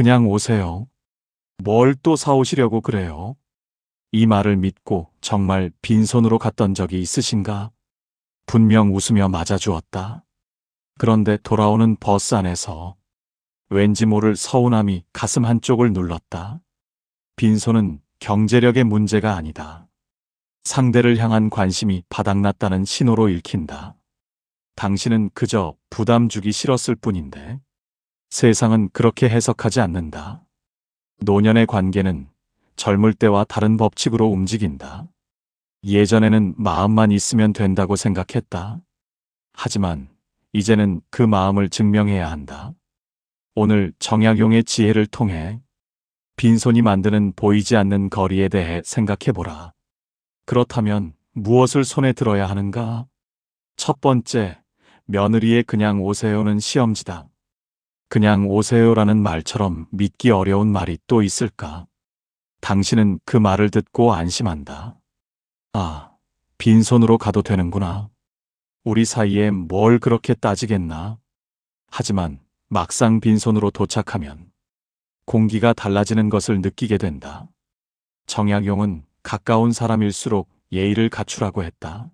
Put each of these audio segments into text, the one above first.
그냥 오세요. 뭘 또 사오시려고 그래요? 이 말을 믿고 정말 빈손으로 갔던 적이 있으신가? 분명 웃으며 맞아주었다. 그런데 돌아오는 버스 안에서 왠지 모를 서운함이 가슴 한쪽을 눌렀다. 빈손은 경제력의 문제가 아니다. 상대를 향한 관심이 바닥났다는 신호로 읽힌다. 당신은 그저 부담 주기 싫었을 뿐인데 세상은 그렇게 해석하지 않는다. 노년의 관계는 젊을 때와 다른 법칙으로 움직인다. 예전에는 마음만 있으면 된다고 생각했다. 하지만 이제는 그 마음을 증명해야 한다. 오늘 정약용의 지혜를 통해 빈손이 만드는 보이지 않는 거리에 대해 생각해보라. 그렇다면 무엇을 손에 들어야 하는가? 첫 번째, 며느리의 그냥 오세요는 시험지다. 그냥 오세요라는 말처럼 믿기 어려운 말이 또 있을까? 당신은 그 말을 듣고 안심한다. 아, 빈손으로 가도 되는구나. 우리 사이에 뭘 그렇게 따지겠나? 하지만 막상 빈손으로 도착하면 공기가 달라지는 것을 느끼게 된다. 정약용은 가까운 사람일수록 예의를 갖추라고 했다.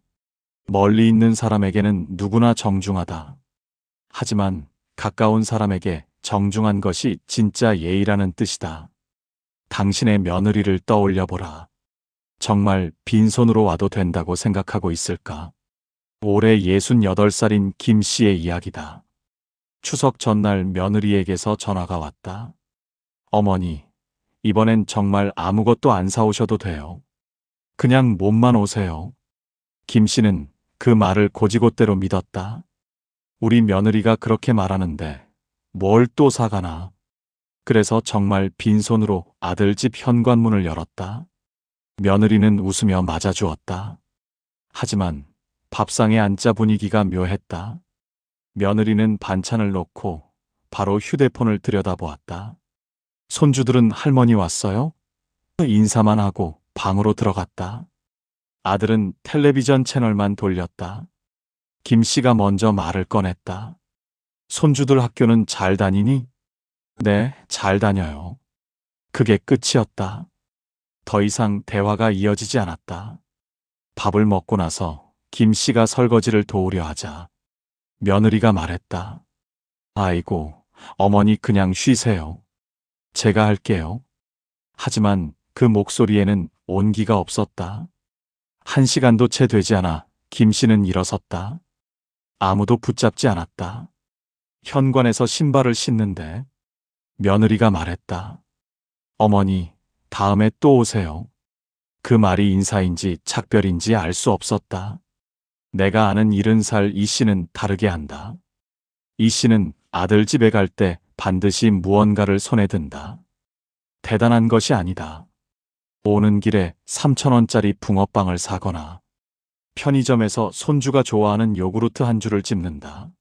멀리 있는 사람에게는 누구나 정중하다. 하지만 가까운 사람에게 정중한 것이 진짜 예의라는 뜻이다. 당신의 며느리를 떠올려 보라. 정말 빈손으로 와도 된다고 생각하고 있을까? 올해 68살인 김 씨의 이야기다. 추석 전날 며느리에게서 전화가 왔다. 어머니, 이번엔 정말 아무것도 안 사오셔도 돼요. 그냥 몸만 오세요. 김 씨는 그 말을 곧이곧대로 믿었다. 우리 며느리가 그렇게 말하는데 뭘 또 사가나. 그래서 정말 빈손으로 아들 집 현관문을 열었다. 며느리는 웃으며 맞아주었다. 하지만 밥상에 앉자 분위기가 묘했다. 며느리는 반찬을 놓고 바로 휴대폰을 들여다보았다. 손주들은 할머니 왔어요? 인사만 하고 방으로 들어갔다. 아들은 텔레비전 채널만 돌렸다. 김 씨가 먼저 말을 꺼냈다. 손주들 학교는 잘 다니니? 네, 잘 다녀요. 그게 끝이었다. 더 이상 대화가 이어지지 않았다. 밥을 먹고 나서 김 씨가 설거지를 도우려 하자 며느리가 말했다. 아이고, 어머니 그냥 쉬세요. 제가 할게요. 하지만 그 목소리에는 온기가 없었다. 1시간도 채 되지 않아 김 씨는 일어섰다. 아무도 붙잡지 않았다. 현관에서 신발을 신는데 며느리가 말했다. 어머니, 다음에 또 오세요. 그 말이 인사인지 작별인지 알 수 없었다. 내가 아는 70살 이 씨는 다르게 한다. 이 씨는 아들 집에 갈 때 반드시 무언가를 손에 든다. 대단한 것이 아니다. 오는 길에 3,000원짜리 붕어빵을 사거나 편의점에서 손주가 좋아하는 요구르트 한 줄을 집는다.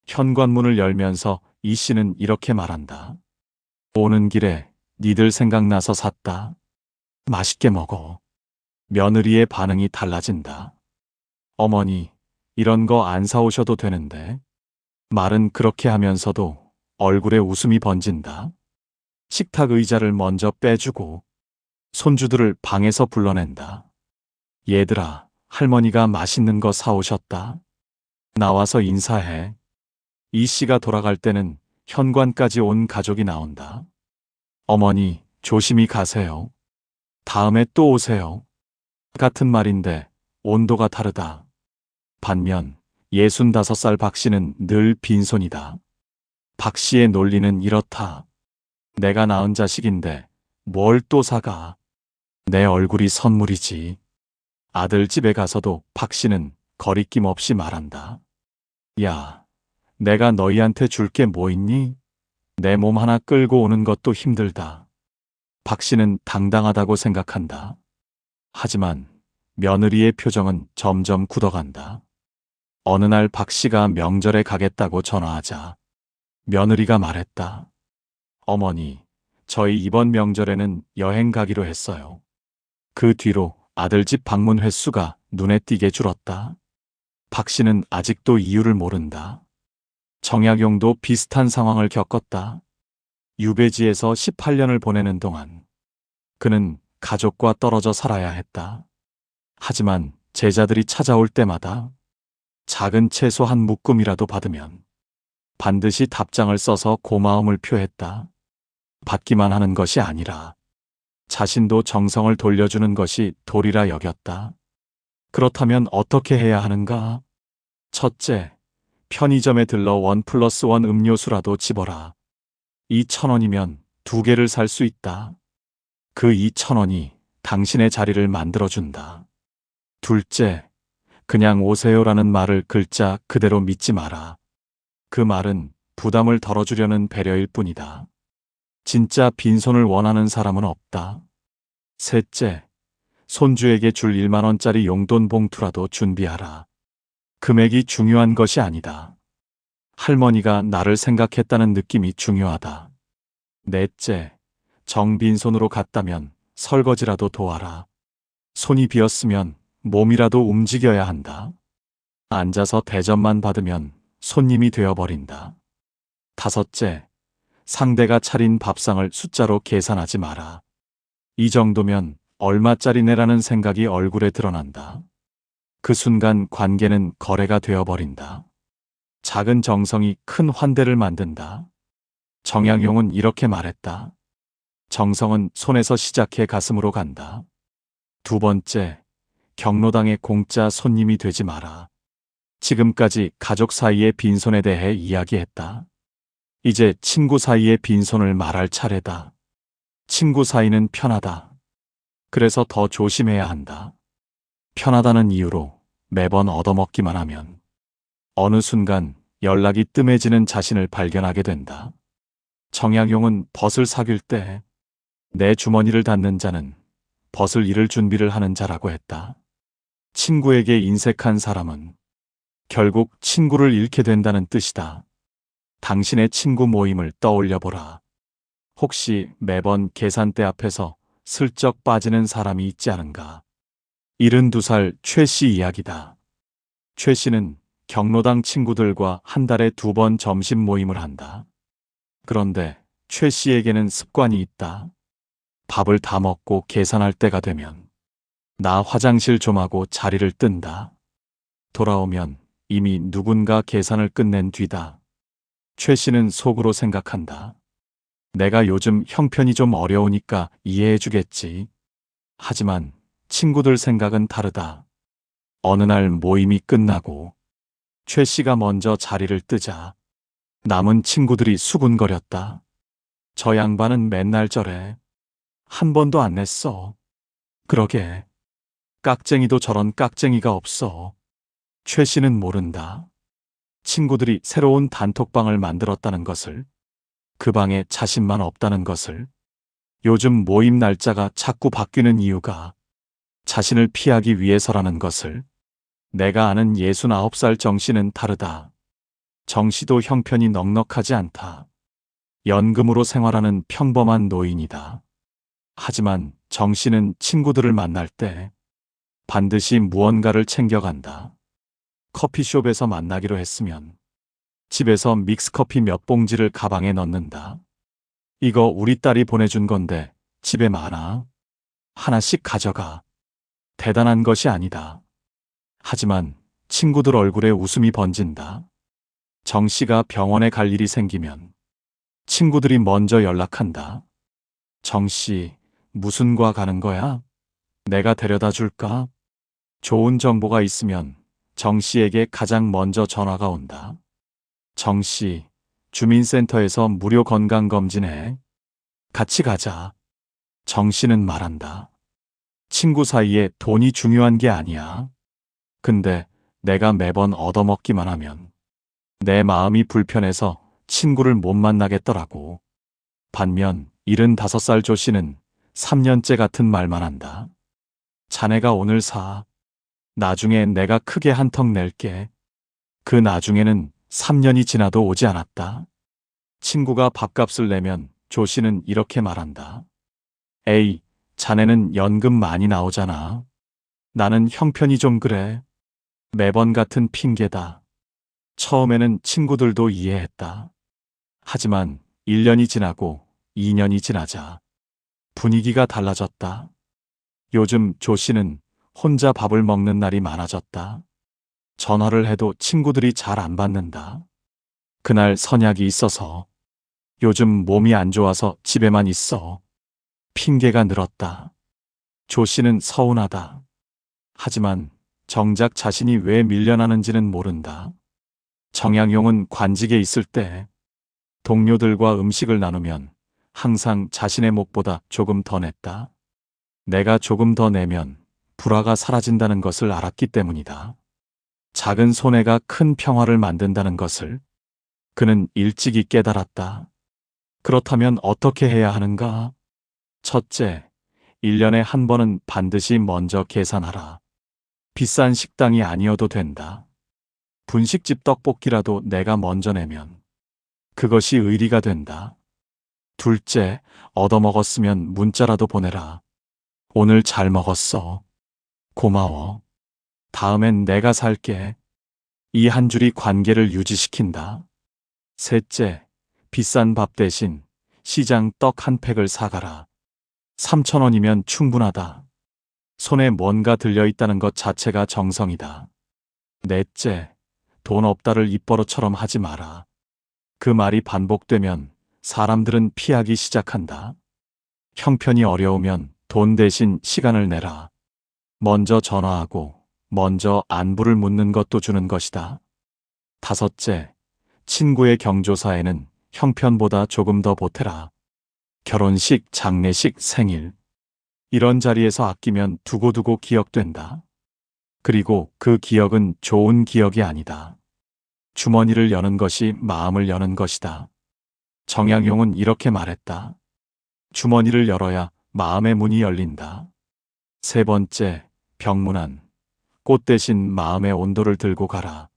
현관문을 열면서 이 씨는 이렇게 말한다. 오는 길에 니들 생각나서 샀다. 맛있게 먹어. 며느리의 반응이 달라진다. 어머니, 이런 거 안 사오셔도 되는데. 말은 그렇게 하면서도 얼굴에 웃음이 번진다. 식탁 의자를 먼저 빼주고 손주들을 방에서 불러낸다. 얘들아, 할머니가 맛있는 거 사오셨다. 나와서 인사해. 이 씨가 돌아갈 때는 현관까지 온 가족이 나온다. 어머니, 조심히 가세요. 다음에 또 오세요. 같은 말인데 온도가 다르다. 반면 65살 박 씨는 늘 빈손이다. 박 씨의 논리는 이렇다. 내가 낳은 자식인데 뭘 또 사가. 내 얼굴이 선물이지. 아들 집에 가서도 박 씨는 거리낌 없이 말한다. 야, 내가 너희한테 줄 게 뭐 있니? 내 몸 하나 끌고 오는 것도 힘들다. 박 씨는 당당하다고 생각한다. 하지만 며느리의 표정은 점점 굳어간다. 어느 날 박 씨가 명절에 가겠다고 전화하자 며느리가 말했다. 어머니, 저희 이번 명절에는 여행 가기로 했어요. 그 뒤로 아들 집 방문 횟수가 눈에 띄게 줄었다. 박 씨는 아직도 이유를 모른다. 정약용도 비슷한 상황을 겪었다. 유배지에서 18년을 보내는 동안 그는 가족과 떨어져 살아야 했다. 하지만 제자들이 찾아올 때마다 작은 채소 한 묶음이라도 받으면 반드시 답장을 써서 고마움을 표했다. 받기만 하는 것이 아니라 자신도 정성을 돌려주는 것이 도리라 여겼다. 그렇다면 어떻게 해야 하는가? 첫째, 편의점에 들러 1+1 음료수라도 집어라. 2,000원이면 2개를 살 수 있다. 그 2,000원이 당신의 자리를 만들어준다. 둘째, 그냥 오세요라는 말을 글자 그대로 믿지 마라. 그 말은 부담을 덜어주려는 배려일 뿐이다. 진짜 빈손을 원하는 사람은 없다. 셋째, 손주에게 줄 1만 원짜리 용돈 봉투라도 준비하라. 금액이 중요한 것이 아니다. 할머니가 나를 생각했다는 느낌이 중요하다. 넷째, 정 빈손으로 갔다면 설거지라도 도와라. 손이 비었으면 몸이라도 움직여야 한다. 앉아서 대접만 받으면 손님이 되어버린다. 다섯째, 상대가 차린 밥상을 숫자로 계산하지 마라. 이 정도면 얼마짜리네라는 생각이 얼굴에 드러난다. 그 순간 관계는 거래가 되어버린다. 작은 정성이 큰 환대를 만든다. 정약용은 이렇게 말했다. 정성은 손에서 시작해 가슴으로 간다. 두 번째, 경로당의 공짜 손님이 되지 마라. 지금까지 가족 사이의 빈손에 대해 이야기했다. 이제 친구 사이의 빈손을 말할 차례다. 친구 사이는 편하다. 그래서 더 조심해야 한다. 편하다는 이유로 매번 얻어먹기만 하면 어느 순간 연락이 뜸해지는 자신을 발견하게 된다. 정약용은 벗을 사귈 때 내 주머니를 닫는 자는 벗을 잃을 준비를 하는 자라고 했다. 친구에게 인색한 사람은 결국 친구를 잃게 된다는 뜻이다. 당신의 친구 모임을 떠올려 보라. 혹시 매번 계산대 앞에서 슬쩍 빠지는 사람이 있지 않은가? 72살 최 씨 이야기다. 최 씨는 경로당 친구들과 한 달에 2번 점심 모임을 한다. 그런데 최 씨에게는 습관이 있다. 밥을 다 먹고 계산할 때가 되면 나 화장실 좀 하고 자리를 뜬다. 돌아오면 이미 누군가 계산을 끝낸 뒤다. 최 씨는 속으로 생각한다. 내가 요즘 형편이 좀 어려우니까 이해해주겠지. 하지만 친구들 생각은 다르다. 어느 날 모임이 끝나고 최 씨가 먼저 자리를 뜨자 남은 친구들이 수군거렸다. 저 양반은 맨날 저래. 한 번도 안 냈어. 그러게. 깍쟁이도 저런 깍쟁이가 없어. 최 씨는 모른다. 친구들이 새로운 단톡방을 만들었다는 것을, 그 방에 자신만 없다는 것을, 요즘 모임 날짜가 자꾸 바뀌는 이유가 자신을 피하기 위해서라는 것을. 내가 아는 69살 정 씨는 다르다. 정 씨도 형편이 넉넉하지 않다. 연금으로 생활하는 평범한 노인이다. 하지만 정 씨는 친구들을 만날 때 반드시 무언가를 챙겨간다. 커피숍에서 만나기로 했으면 집에서 믹스커피 몇 봉지를 가방에 넣는다. 이거 우리 딸이 보내준 건데 집에 많아. 하나씩 가져가. 대단한 것이 아니다. 하지만 친구들 얼굴에 웃음이 번진다. 정 씨가 병원에 갈 일이 생기면 친구들이 먼저 연락한다. 정 씨, 무슨 과 가는 거야? 내가 데려다 줄까? 좋은 정보가 있으면 정 씨에게 가장 먼저 전화가 온다. 정 씨, 주민센터에서 무료 건강검진해. 같이 가자. 정 씨는 말한다. 친구 사이에 돈이 중요한 게 아니야. 근데 내가 매번 얻어먹기만 하면 내 마음이 불편해서 친구를 못 만나겠더라고. 반면 75살 조 씨는 3년째 같은 말만 한다. 자네가 오늘 사. 나중에 내가 크게 한턱 낼게. 그 나중에는 3년이 지나도 오지 않았다. 친구가 밥값을 내면 조 씨는 이렇게 말한다. 에이, 자네는 연금 많이 나오잖아. 나는 형편이 좀 그래. 매번 같은 핑계다. 처음에는 친구들도 이해했다. 하지만 1년이 지나고 2년이 지나자 분위기가 달라졌다. 요즘 조 씨는 혼자 밥을 먹는 날이 많아졌다. 전화를 해도 친구들이 잘 안 받는다. 그날 선약이 있어서, 요즘 몸이 안 좋아서 집에만 있어. 핑계가 늘었다. 조 씨는 서운하다. 하지만 정작 자신이 왜 밀려나는지는 모른다. 정양용은 관직에 있을 때 동료들과 음식을 나누면 항상 자신의 몫보다 조금 더 냈다. 내가 조금 더 내면 불화가 사라진다는 것을 알았기 때문이다. 작은 손해가 큰 평화를 만든다는 것을 그는 일찍이 깨달았다. 그렇다면 어떻게 해야 하는가? 첫째, 1년에 한 번은 반드시 먼저 계산하라. 비싼 식당이 아니어도 된다. 분식집 떡볶이라도 내가 먼저 내면 그것이 의리가 된다. 둘째, 얻어먹었으면 문자라도 보내라. 오늘 잘 먹었어. 고마워. 다음엔 내가 살게. 이 한 줄이 관계를 유지시킨다. 셋째, 비싼 밥 대신 시장 떡 한 팩을 사가라. 3,000원이면 충분하다. 손에 뭔가 들려있다는 것 자체가 정성이다. 넷째, 돈 없다를 입버릇처럼 하지 마라. 그 말이 반복되면 사람들은 피하기 시작한다. 형편이 어려우면 돈 대신 시간을 내라. 먼저 전화하고 먼저 안부를 묻는 것도 주는 것이다. 다섯째, 친구의 경조사에는 형편보다 조금 더 보태라. 결혼식, 장례식, 생일. 이런 자리에서 아끼면 두고두고 기억된다. 그리고 그 기억은 좋은 기억이 아니다. 주머니를 여는 것이 마음을 여는 것이다. 정양용은 이렇게 말했다. 주머니를 열어야 마음의 문이 열린다. 세 번째, 병문안. 꽃 대신 마음의 온도를 들고 가라.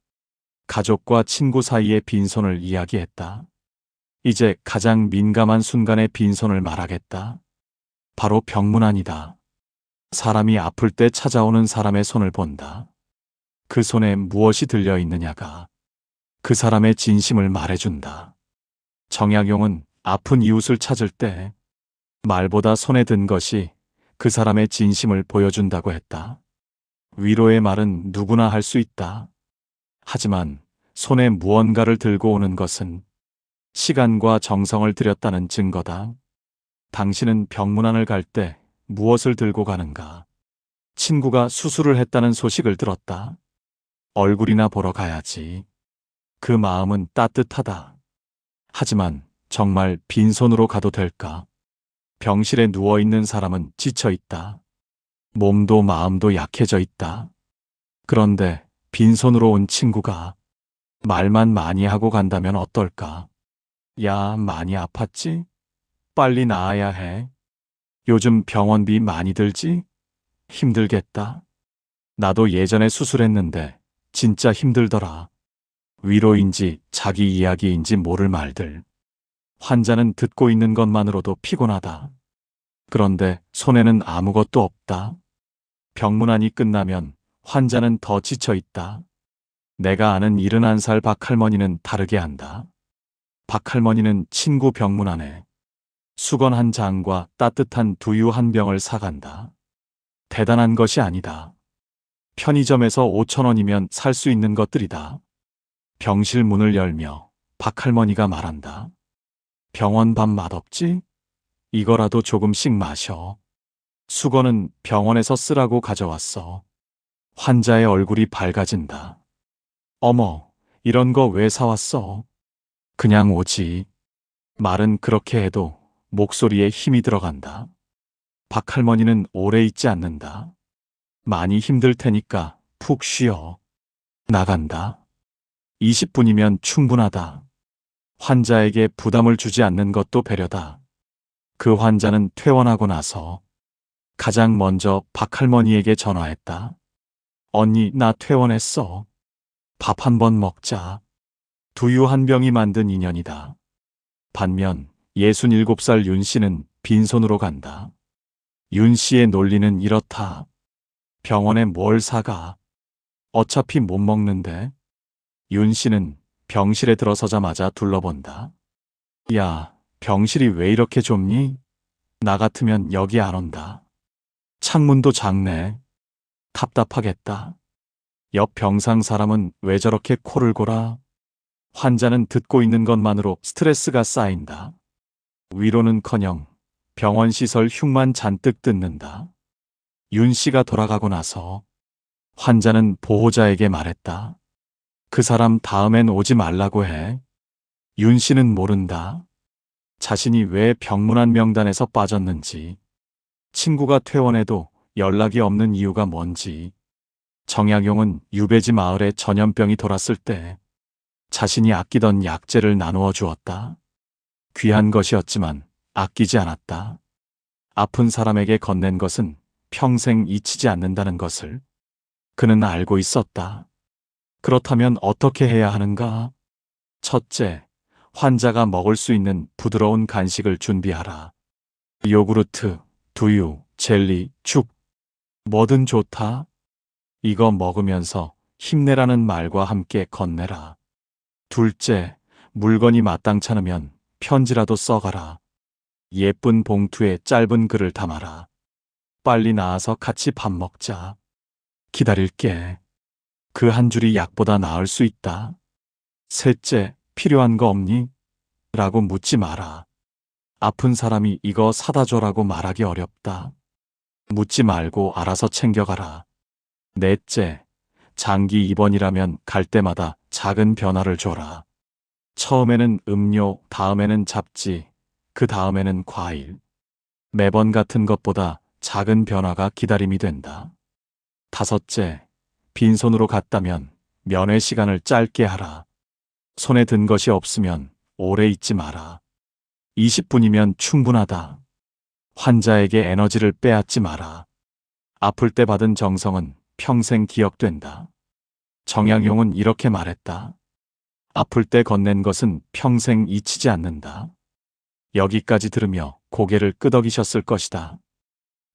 가족과 친구 사이의 빈손을 이야기했다. 이제 가장 민감한 순간의 빈손을 말하겠다. 바로 병문안이다. 사람이 아플 때 찾아오는 사람의 손을 본다. 그 손에 무엇이 들려 있느냐가 그 사람의 진심을 말해준다. 정약용은 아픈 이웃을 찾을 때 말보다 손에 든 것이 그 사람의 진심을 보여준다고 했다. 위로의 말은 누구나 할 수 있다. 하지만 손에 무언가를 들고 오는 것은 시간과 정성을 들였다는 증거다. 당신은 병문안을 갈 때 무엇을 들고 가는가? 친구가 수술을 했다는 소식을 들었다. 얼굴이나 보러 가야지. 그 마음은 따뜻하다. 하지만 정말 빈손으로 가도 될까? 병실에 누워있는 사람은 지쳐있다. 몸도 마음도 약해져 있다. 그런데 빈손으로 온 친구가 말만 많이 하고 간다면 어떨까? 야, 많이 아팠지? 빨리 나아야 해. 요즘 병원비 많이 들지? 힘들겠다. 나도 예전에 수술했는데 진짜 힘들더라. 위로인지 자기 이야기인지 모를 말들. 환자는 듣고 있는 것만으로도 피곤하다. 그런데 손에는 아무것도 없다. 병문안이 끝나면 환자는 더 지쳐 있다. 내가 아는 71살 박할머니는 다르게 한다. 박할머니는 친구 병문안에 수건 한 장과 따뜻한 두유 한 병을 사간다. 대단한 것이 아니다. 편의점에서 5,000원이면 살 수 있는 것들이다. 병실 문을 열며 박할머니가 말한다. 병원 밥 맛없지? 이거라도 조금씩 마셔. 수건은 병원에서 쓰라고 가져왔어. 환자의 얼굴이 밝아진다. 어머, 이런 거 왜 사왔어? 그냥 오지. 말은 그렇게 해도 목소리에 힘이 들어간다. 박할머니는 오래 있지 않는다. 많이 힘들 테니까 푹 쉬어. 나간다. 20분이면 충분하다. 환자에게 부담을 주지 않는 것도 배려다. 그 환자는 퇴원하고 나서 가장 먼저 박할머니에게 전화했다. 언니, 나 퇴원했어. 밥 한 번 먹자. 두유 한 병이 만든 인연이다. 반면 67살 윤 씨는 빈손으로 간다. 윤 씨의 논리는 이렇다. 병원에 뭘 사가? 어차피 못 먹는데. 윤 씨는 병실에 들어서자마자 둘러본다. 야, 병실이 왜 이렇게 좁니? 나 같으면 여기 안 온다. 창문도 작네. 답답하겠다. 옆 병상 사람은 왜 저렇게 코를 골아? 환자는 듣고 있는 것만으로 스트레스가 쌓인다. 위로는커녕 병원 시설 흉만 잔뜩 뜯는다. 윤 씨가 돌아가고 나서 환자는 보호자에게 말했다. 그 사람 다음엔 오지 말라고 해. 윤 씨는 모른다. 자신이 왜 병문안 명단에서 빠졌는지, 친구가 퇴원해도 연락이 없는 이유가 뭔지, 정약용은 유배지 마을에 전염병이 돌았을 때 자신이 아끼던 약재를 나누어 주었다. 귀한 것이었지만 아끼지 않았다. 아픈 사람에게 건넨 것은 평생 잊히지 않는다는 것을 그는 알고 있었다. 그렇다면 어떻게 해야 하는가? 첫째, 환자가 먹을 수 있는 부드러운 간식을 준비하라. 요구르트, 두유, 젤리, 죽, 뭐든 좋다. 이거 먹으면서 힘내라는 말과 함께 건네라. 둘째, 물건이 마땅찮으면 편지라도 써가라. 예쁜 봉투에 짧은 글을 담아라. 빨리 나와서 같이 밥 먹자. 기다릴게. 그 한 줄이 약보다 나을 수 있다. 셋째, 필요한 거 없니? 라고 묻지 마라. 아픈 사람이 이거 사다 줘라고 말하기 어렵다. 묻지 말고 알아서 챙겨가라. 넷째, 장기 입원이라면 갈 때마다 작은 변화를 줘라. 처음에는 음료, 다음에는 잡지, 그 다음에는 과일. 매번 같은 것보다 작은 변화가 기다림이 된다. 다섯째, 빈손으로 갔다면 면회 시간을 짧게 하라. 손에 든 것이 없으면 오래 있지 마라. 20분이면 충분하다. 환자에게 에너지를 빼앗지 마라. 아플 때 받은 정성은 평생 기억된다. 정약용은 이렇게 말했다. 아플 때 건넨 것은 평생 잊히지 않는다. 여기까지 들으며 고개를 끄덕이셨을 것이다.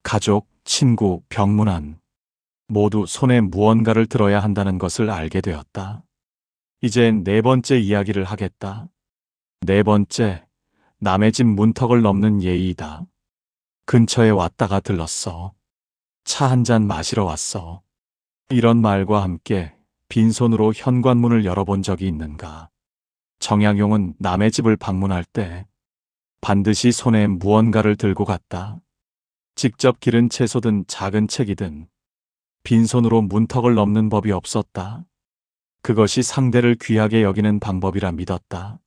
가족, 친구, 병문안 모두 손에 무언가를 들어야 한다는 것을 알게 되었다. 이젠 네 번째 이야기를 하겠다. 네 번째, 남의 집 문턱을 넘는 예의이다. 근처에 왔다가 들렀어. 차 한 잔 마시러 왔어. 이런 말과 함께 빈손으로 현관문을 열어본 적이 있는가? 정약용은 남의 집을 방문할 때 반드시 손에 무언가를 들고 갔다. 직접 기른 채소든 작은 책이든 빈손으로 문턱을 넘는 법이 없었다. 그것이 상대를 귀하게 여기는 방법이라 믿었다.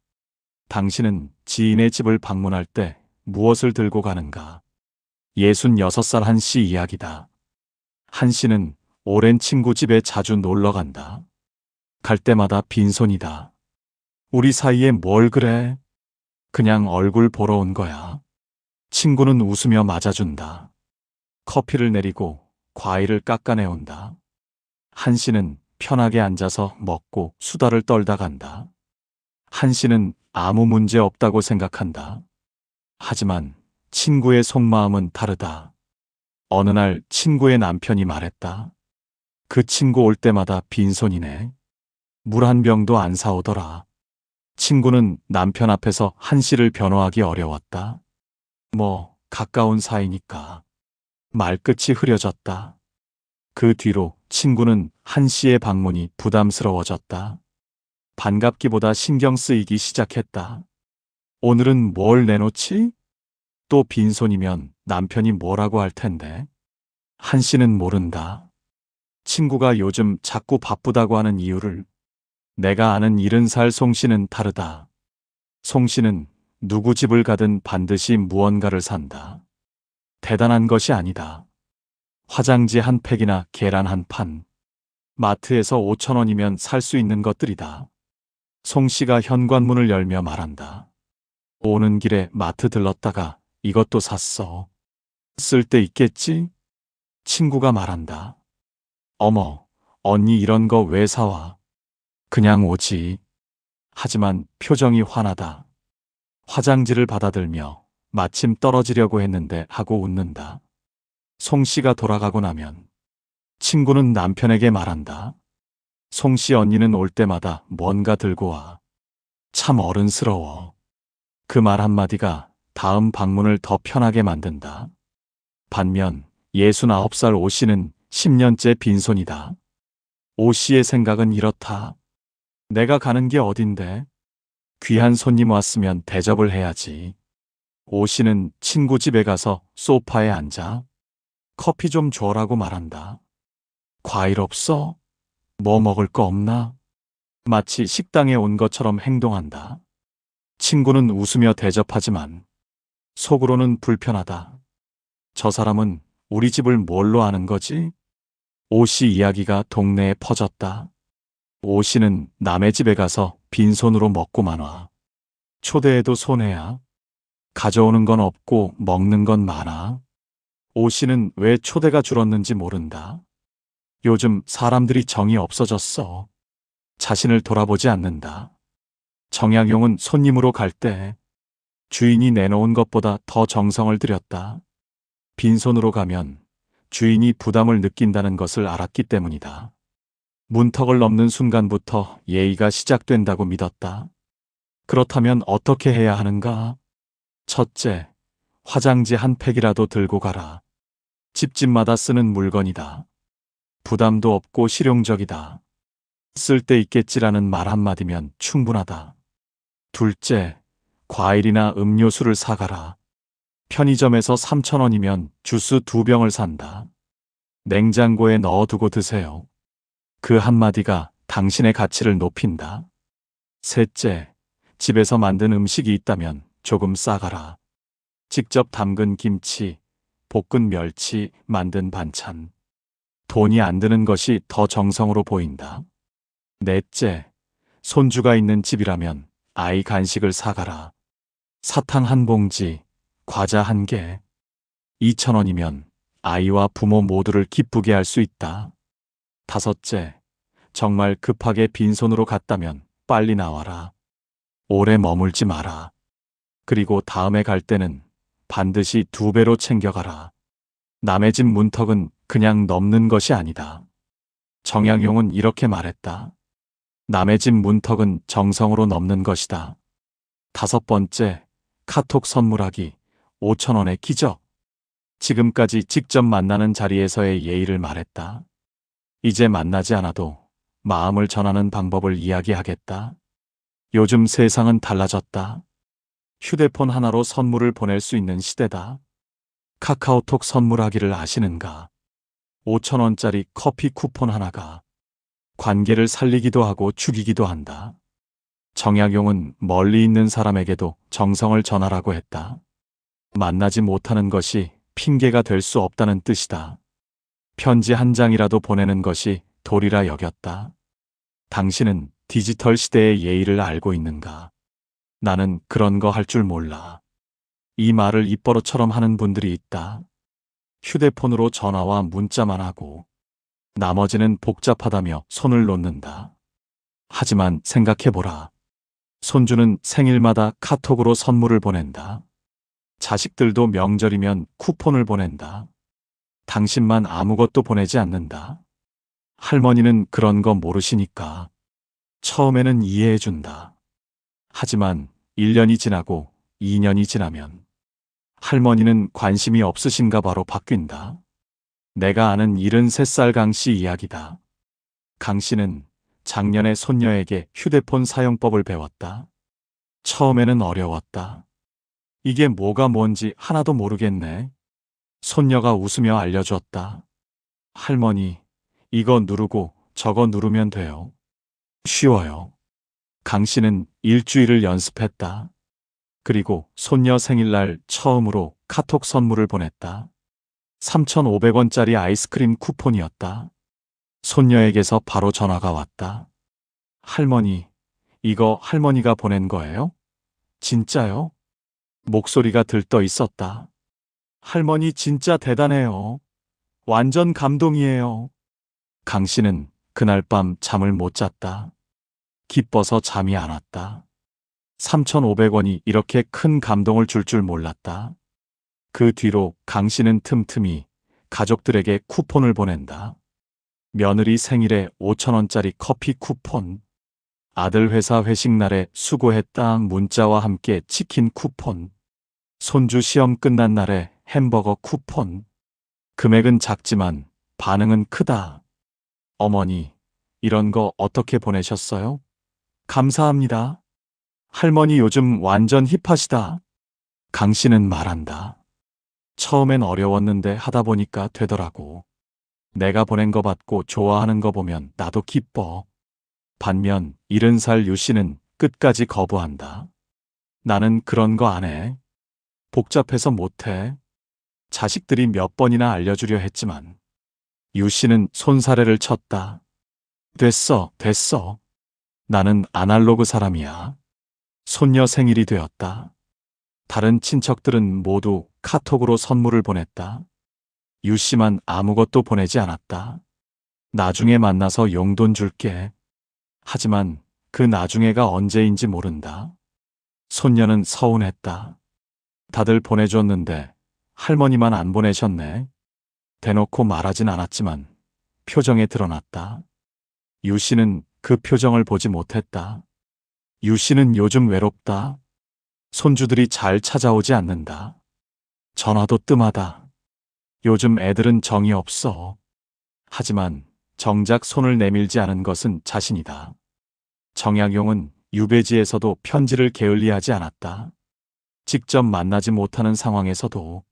당신은 지인의 집을 방문할 때 무엇을 들고 가는가? 66살 한 씨 이야기다. 한 씨는 오랜 친구 집에 자주 놀러 간다. 갈 때마다 빈손이다. 우리 사이에 뭘 그래? 그냥 얼굴 보러 온 거야. 친구는 웃으며 맞아준다. 커피를 내리고 과일을 깎아내온다. 한 씨는 편하게 앉아서 먹고 수다를 떨다 간다. 한 씨는 아무 문제 없다고 생각한다. 하지만 친구의 속마음은 다르다. 어느 날 친구의 남편이 말했다. 그 친구 올 때마다 빈손이네. 물 한 병도 안 사오더라. 친구는 남편 앞에서 한 씨를 변호하기 어려웠다. 뭐 가까운 사이니까. 말끝이 흐려졌다. 그 뒤로 친구는 한 씨의 방문이 부담스러워졌다. 반갑기보다 신경 쓰이기 시작했다. 오늘은 뭘 내놓지? 또 빈손이면 남편이 뭐라고 할 텐데. 한 씨는 모른다. 친구가 요즘 자꾸 바쁘다고 하는 이유를. 내가 아는 70살 송 씨는 다르다. 송 씨는 누구 집을 가든 반드시 무언가를 산다. 대단한 것이 아니다. 화장지 한 팩이나 계란 한 판. 마트에서 5,000원이면 살 수 있는 것들이다. 송 씨가 현관문을 열며 말한다. 오는 길에 마트 들렀다가 이것도 샀어. 쓸 때 있겠지? 친구가 말한다. 어머, 언니 이런 거 왜 사와? 그냥 오지. 하지만 표정이 환하다. 화장지를 받아들며 마침 떨어지려고 했는데 하고 웃는다. 송 씨가 돌아가고 나면 친구는 남편에게 말한다. 송 씨 언니는 올 때마다 뭔가 들고 와. 참 어른스러워. 그 말 한마디가 다음 방문을 더 편하게 만든다. 반면 69살 오 씨는 10년째 빈손이다. 오 씨의 생각은 이렇다. 내가 가는 게 어딘데? 귀한 손님 왔으면 대접을 해야지. 오 씨는 친구 집에 가서 소파에 앉아 커피 좀 줘라고 말한다. 과일 없어? 뭐 먹을 거 없나? 마치 식당에 온 것처럼 행동한다. 친구는 웃으며 대접하지만 속으로는 불편하다. 저 사람은 우리 집을 뭘로 아는 거지? 오 씨 이야기가 동네에 퍼졌다. 오 씨는 남의 집에 가서 빈손으로 먹고만 와. 초대해도 손해야. 가져오는 건 없고 먹는 건 많아. 오 씨는 왜 초대가 줄었는지 모른다. 요즘 사람들이 정이 없어졌어. 자신을 돌아보지 않는다. 정약용은 손님으로 갈 때 주인이 내놓은 것보다 더 정성을 들였다. 빈손으로 가면 주인이 부담을 느낀다는 것을 알았기 때문이다. 문턱을 넘는 순간부터 예의가 시작된다고 믿었다. 그렇다면 어떻게 해야 하는가? 첫째, 화장지 한 팩이라도 들고 가라. 집집마다 쓰는 물건이다. 부담도 없고 실용적이다. 쓸 때 있겠지라는 말 한마디면 충분하다. 둘째, 과일이나 음료수를 사가라. 편의점에서 3,000원이면 주스 2병을 산다. 냉장고에 넣어두고 드세요. 그 한마디가 당신의 가치를 높인다. 셋째, 집에서 만든 음식이 있다면 조금 싸가라. 직접 담근 김치, 볶은 멸치, 만든 반찬. 돈이 안 드는 것이 더 정성으로 보인다. 넷째, 손주가 있는 집이라면 아이 간식을 사가라. 사탕 한 봉지, 과자 한 개. 2,000원이면 아이와 부모 모두를 기쁘게 할 수 있다. 다섯째, 정말 급하게 빈손으로 갔다면 빨리 나와라. 오래 머물지 마라. 그리고 다음에 갈 때는 반드시 2배로 챙겨가라. 남의 집 문턱은 그냥 넘는 것이 아니다. 정약용은 이렇게 말했다. 남의 집 문턱은 정성으로 넘는 것이다. 다섯 번째, 카톡 선물하기 5,000원의 기적. 지금까지 직접 만나는 자리에서의 예의를 말했다. 이제 만나지 않아도 마음을 전하는 방법을 이야기하겠다. 요즘 세상은 달라졌다. 휴대폰 하나로 선물을 보낼 수 있는 시대다. 카카오톡 선물하기를 아시는가? 5,000원짜리 커피 쿠폰 하나가 관계를 살리기도 하고 죽이기도 한다. 정약용은 멀리 있는 사람에게도 정성을 전하라고 했다. 만나지 못하는 것이 핑계가 될 수 없다는 뜻이다. 편지 한 장이라도 보내는 것이 도리라 여겼다. 당신은 디지털 시대의 예의를 알고 있는가? 나는 그런 거 할 줄 몰라. 이 말을 입버릇처럼 하는 분들이 있다. 휴대폰으로 전화와 문자만 하고 나머지는 복잡하다며 손을 놓는다. 하지만 생각해보라. 손주는 생일마다 카톡으로 선물을 보낸다. 자식들도 명절이면 쿠폰을 보낸다. 당신만 아무것도 보내지 않는다. 할머니는 그런 거 모르시니까 처음에는 이해해준다. 하지만 1년이 지나고 2년이 지나면 할머니는 관심이 없으신가 바로 바뀐다. 내가 아는 73살 강 씨 이야기다. 강 씨는 작년에 손녀에게 휴대폰 사용법을 배웠다. 처음에는 어려웠다. 이게 뭐가 뭔지 하나도 모르겠네. 손녀가 웃으며 알려줬다. 할머니, 이거 누르고 저거 누르면 돼요. 쉬워요. 강 씨는 일주일을 연습했다. 그리고 손녀 생일날 처음으로 카톡 선물을 보냈다. 3,500원짜리 아이스크림 쿠폰이었다. 손녀에게서 바로 전화가 왔다. 할머니, 이거 할머니가 보낸 거예요? 진짜요? 목소리가 들떠 있었다. 할머니 진짜 대단해요. 완전 감동이에요. 강 씨는 그날 밤 잠을 못 잤다. 기뻐서 잠이 안 왔다. 3,500원이 이렇게 큰 감동을 줄 줄 몰랐다. 그 뒤로 강 씨는 틈틈이 가족들에게 쿠폰을 보낸다. 며느리 생일에 5,000원짜리 커피 쿠폰, 아들 회사 회식 날에 수고했다 문자와 함께 치킨 쿠폰. 손주 시험 끝난 날에 햄버거 쿠폰. 금액은 작지만 반응은 크다. 어머니, 이런 거 어떻게 보내셨어요? 감사합니다. 할머니 요즘 완전 힙하시다. 강 씨는 말한다. 처음엔 어려웠는데 하다 보니까 되더라고. 내가 보낸 거 받고 좋아하는 거 보면 나도 기뻐. 반면 70살 유 씨는 끝까지 거부한다. 나는 그런 거 안 해. 복잡해서 못해. 자식들이 몇 번이나 알려주려 했지만. 유 씨는 손사래를 쳤다. 됐어, 됐어. 나는 아날로그 사람이야. 손녀 생일이 되었다. 다른 친척들은 모두 카톡으로 선물을 보냈다. 유 씨만 아무것도 보내지 않았다. 나중에 만나서 용돈 줄게. 하지만 그 나중에가 언제인지 모른다. 손녀는 서운했다. 다들 보내줬는데 할머니만 안 보내셨네. 대놓고 말하진 않았지만 표정에 드러났다. 유 씨는 그 표정을 보지 못했다. 유 씨는 요즘 외롭다. 손주들이 잘 찾아오지 않는다. 전화도 뜸하다. 요즘 애들은 정이 없어. 하지만 정작 손을 내밀지 않은 것은 자신이다. 정약용은 유배지에서도 편지를 게을리하지 않았다. 직접 만나지 못하는 상황에서도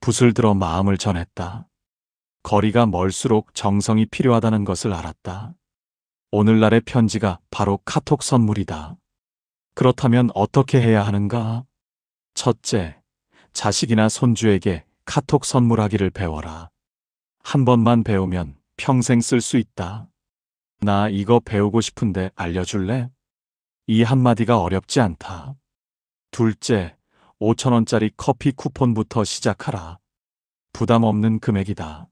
붓을 들어 마음을 전했다. 거리가 멀수록 정성이 필요하다는 것을 알았다. 오늘날의 편지가 바로 카톡 선물이다. 그렇다면 어떻게 해야 하는가? 첫째, 자식이나 손주에게 카톡 선물하기를 배워라. 한 번만 배우면 평생 쓸 수 있다. 나 이거 배우고 싶은데 알려줄래? 이 한마디가 어렵지 않다. 둘째, 5,000원짜리 커피 쿠폰부터 시작하라. 부담 없는 금액이다.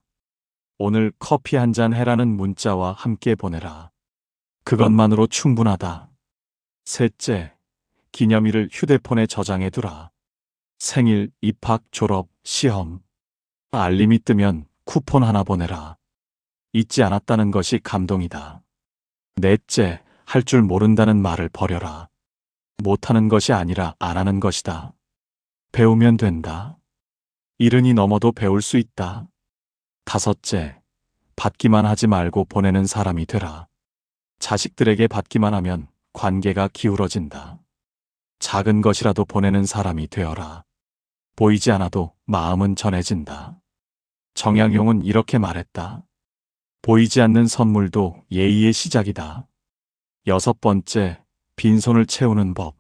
오늘 커피 한 잔 해라는 문자와 함께 보내라. 그것만으로 충분하다. 셋째, 기념일을 휴대폰에 저장해 두라. 생일, 입학, 졸업, 시험. 알림이 뜨면 쿠폰 하나 보내라. 잊지 않았다는 것이 감동이다. 넷째, 할 줄 모른다는 말을 버려라. 못하는 것이 아니라 안 하는 것이다. 배우면 된다. 70이 넘어도 배울 수 있다. 다섯째, 받기만 하지 말고 보내는 사람이 되라. 자식들에게 받기만 하면 관계가 기울어진다. 작은 것이라도 보내는 사람이 되어라. 보이지 않아도 마음은 전해진다. 정약용은 이렇게 말했다. 보이지 않는 선물도 예의의 시작이다. 여섯 번째, 빈손을 채우는 법.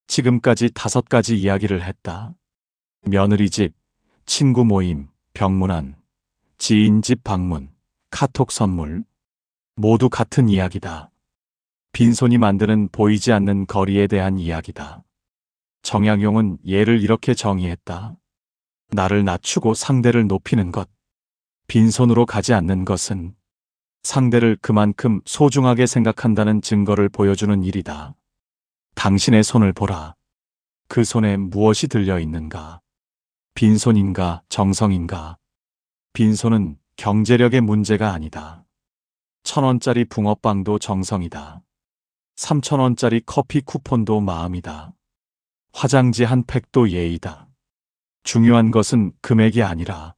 지금까지 5가지 이야기를 했다. 며느리 집, 친구 모임, 병문안, 지인 집 방문, 카톡 선물. 모두 같은 이야기다. 빈손이 만드는 보이지 않는 거리에 대한 이야기다. 정약용은 예를 이렇게 정의했다. 나를 낮추고 상대를 높이는 것. 빈손으로 가지 않는 것은 상대를 그만큼 소중하게 생각한다는 증거를 보여주는 일이다. 당신의 손을 보라. 그 손에 무엇이 들려 있는가? 빈손인가, 정성인가? 빈손은 경제력의 문제가 아니다. 1,000원짜리 붕어빵도 정성이다. 3,000원짜리 커피 쿠폰도 마음이다. 화장지 한 팩도 예의다. 중요한 것은 금액이 아니라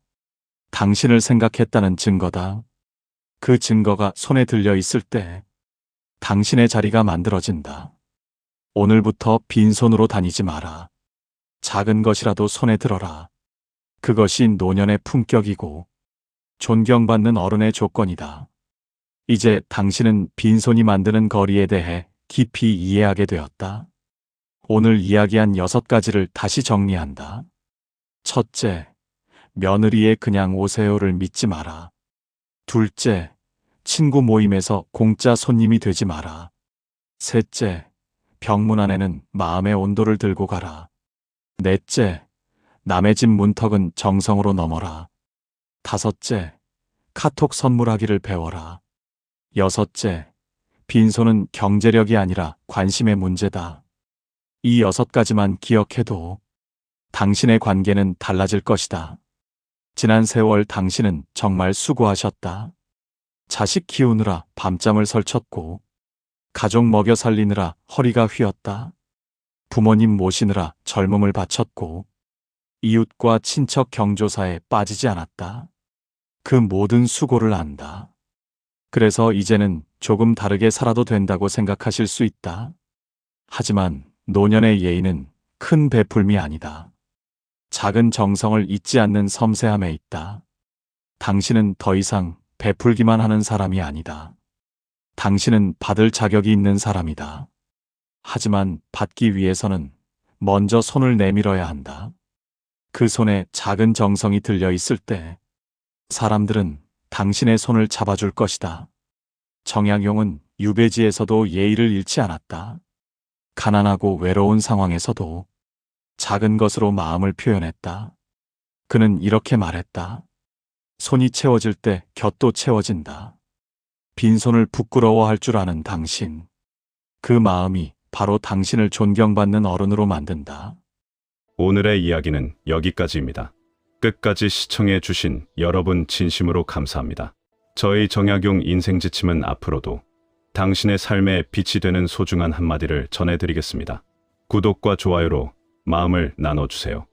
당신을 생각했다는 증거다. 그 증거가 손에 들려 있을 때 당신의 자리가 만들어진다. 오늘부터 빈손으로 다니지 마라. 작은 것이라도 손에 들어라. 그것이 노년의 품격이고 존경받는 어른의 조건이다. 이제 당신은 빈손이 만드는 거리에 대해 깊이 이해하게 되었다. 오늘 이야기한 6가지를 다시 정리한다. 첫째, 며느리의 그냥 오세요를 믿지 마라. 둘째, 친구 모임에서 공짜 손님이 되지 마라. 셋째, 병문안에는 마음의 온도를 들고 가라. 넷째, 남의 집 문턱은 정성으로 넘어라. 다섯째, 카톡 선물하기를 배워라. 여섯째, 빈손은 경제력이 아니라 관심의 문제다. 이 6가지만 기억해도 당신의 관계는 달라질 것이다. 지난 세월 당신은 정말 수고하셨다. 자식 키우느라 밤잠을 설쳤고 가족 먹여 살리느라 허리가 휘었다. 부모님 모시느라 젊음을 바쳤고 이웃과 친척 경조사에 빠지지 않았다. 그 모든 수고를 안다. 그래서 이제는 조금 다르게 살아도 된다고 생각하실 수 있다. 하지만 노년의 예의는 큰 베풀미 아니다. 작은 정성을 잊지 않는 섬세함에 있다. 당신은 더 이상 베풀기만 하는 사람이 아니다. 당신은 받을 자격이 있는 사람이다. 하지만 받기 위해서는 먼저 손을 내밀어야 한다. 그 손에 작은 정성이 들려 있을 때 사람들은 당신의 손을 잡아줄 것이다. 정약용은 유배지에서도 예의를 잃지 않았다. 가난하고 외로운 상황에서도 작은 것으로 마음을 표현했다. 그는 이렇게 말했다. 손이 채워질 때 곁도 채워진다. 빈손을 부끄러워할 줄 아는 당신. 그 마음이 바로 당신을 존경받는 어른으로 만든다. 오늘의 이야기는 여기까지입니다. 끝까지 시청해 주신 여러분 진심으로 감사합니다. 저희 정약용 인생지침은 앞으로도 당신의 삶에 빛이 되는 소중한 한마디를 전해드리겠습니다. 구독과 좋아요로 마음을 나눠주세요.